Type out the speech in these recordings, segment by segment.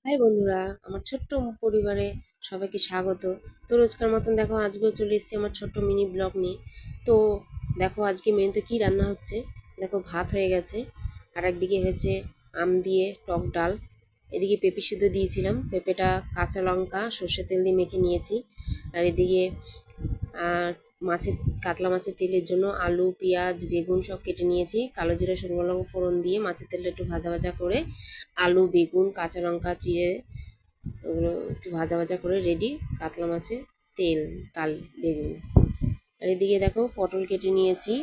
High বন্ধুরা, আমার ছোট্ট পরিবারে সবাইকে স্বাগত। তো রোজকার মতন দেখো আজকেও চলে এসেছি আমার ছোট্ট মিনি ব্লগ নিয়ে। তো দেখো আজকে মেনুতে কি রান্না হচ্ছে। দেখো ভাত হয়ে গেছে, আর একদিকে হয়েছে আম দিয়ে টক ডাল। এদিকে পেঁপে সিদ্ধ দিয়েছিলাম, পেঁপেটা কাঁচা লঙ্কা সর্ষের তেল দিয়ে মেখে নিয়েছি। আর এদিকে আর কাতলা মাছের তেলের জন্য আলু পেঁয়াজ বেগুন সব কেটে নিয়েছি। কালো জিরা শুকনো লঙ্কা ফোড়ন দিয়ে মাছের তেলটা একটু ভাজা ভাজা করে আলু বেগুন কাঁচা লঙ্কা চিড়ে ওগুলো একটু ভাজা ভাজা করে রেডি কাতলা মাছের তেল কাল বেগুন। আর এদিকে দেখো পটল কেটে নিয়েছি,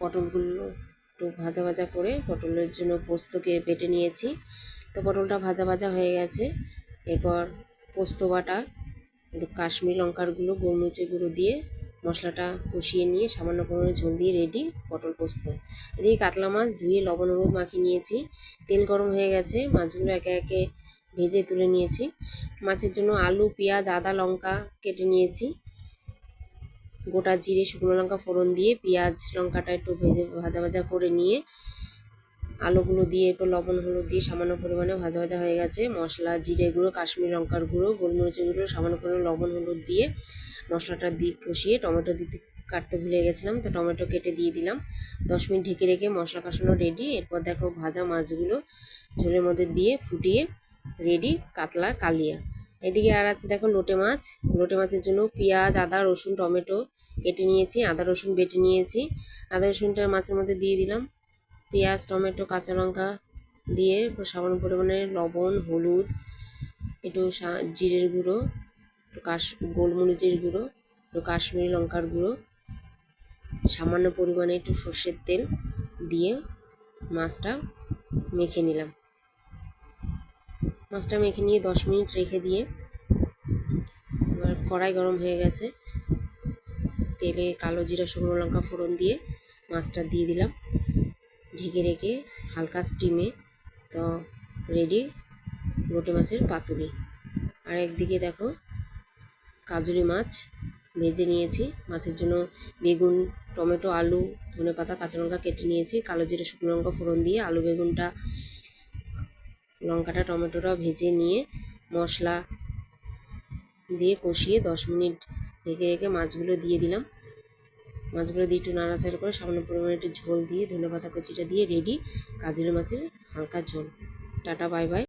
পটলগুলো একটু ভাজা ভাজা করে পটলের জন্য পোস্তকে বেটে নিয়েছি। তো পটলটা ভাজা ভাজা হয়ে গেছে। এরপর পোস্ত বাটা একটু কাশ্মীরি লঙ্কার গুঁড়ো গোলমরিচের গুঁড়ো দিয়ে মশলাটা কষিয়ে নিয়ে সামান্য পরিমাণে ঝোল দিয়ে রেডি পটল পোস্ত। এদিকে কাতলা মাছ ধুয়ে লবণ হলুদ মাখিয়ে নিয়েছি। তেল গরম হয়ে গেছে, মাছগুলো একে একে ভেজে তুলে নিয়েছি। মাছের জন্য আলু পেঁয়াজ আদা লঙ্কা কেটে নিয়েছি। গোটা জিরে শুকনো লঙ্কা ফোড়ন দিয়ে পেঁয়াজ লঙ্কাটা একটু ভাজা ভাজা করে নিয়ে আলুগুলো দিয়ে একটু লবণ হলুদ দিয়ে সামান্য পরিমাণে ভাজা ভাজা হয়ে গেছে। মশলা জিরে গুঁড়ো কাশ্মীরি লঙ্কার গুঁড়ো গোলমরিচের গুঁড়ো সামান্য পরিমাণে লবণ হলুদ দিয়ে মশলাটা দিয়ে কষিয়ে টমেটো দিতে কাটতে ভুলে গেছিলাম, তো টমেটো কেটে দিয়ে দিলাম। 10 মিনিট ঢেকে রেখে মশলা কষানো রেডি। এরপর দেখো ভাজা মাছগুলো ঝোলের মধ্যে দিয়ে ফুটিয়ে রেডি কাতলা কালিয়া। এদিকে আর আছে দেখো লোটে মাছ। লোটে মাছের জন্য পেঁয়াজ আদা রসুন টমেটো কেটে নিয়েছি, আদা রসুন বেটে নিয়েছি। আদা রসুনটা মাছের মধ্যে দিয়ে দিলাম। পেঁয়াজ টমেটো কাঁচা লঙ্কা দিয়ে সামান্য পরিমাণে লবণ হলুদ একটু জিরের গুঁড়ো একটু গোলমরিচের গুঁড়ো একটু কাশ্মীরি লঙ্কার গুঁড়ো সামান্য পরিমাণে একটু সর্ষের তেল দিয়ে মাছটা মেখে নিলাম। মাছটা মেখে নিয়ে 10 মিনিট রেখে দিয়ে এবার কড়াই গরম হয়ে গেছে, তেলে কালো জিরা শুকনো লঙ্কা ফোড়ন দিয়ে মাছটা দিয়ে দিলাম ঢেকে রেখে হালকা স্টিমে। তো রেডি লোটে মাছের পাতুরি। আর একদিকে দেখো কাজুরি মাছ ভেজে নিয়েছি। মাছের জন্য বেগুন টমেটো আলু ধনেপাতা কাঁচা লঙ্কা কেটে নিয়েছি। কালো জিরে শুকনো লঙ্কা ফোড়ন দিয়ে আলু বেগুনটা লঙ্কাটা টমেটোটা ভেজে নিয়ে মশলা দিয়ে কষিয়ে 10 মিনিট ঢেকে রেখে মাছগুলো দিয়ে দিলাম। মাছগুলো দিয়ে একটু নাড়াচাড়া করে সামান্য পরিমাণে একটু ঝোল দিয়ে ধনেপাতা কুচিটা দিয়ে রেডি কাজুরি মাছের হালকা ঝোল। Tata bye bye.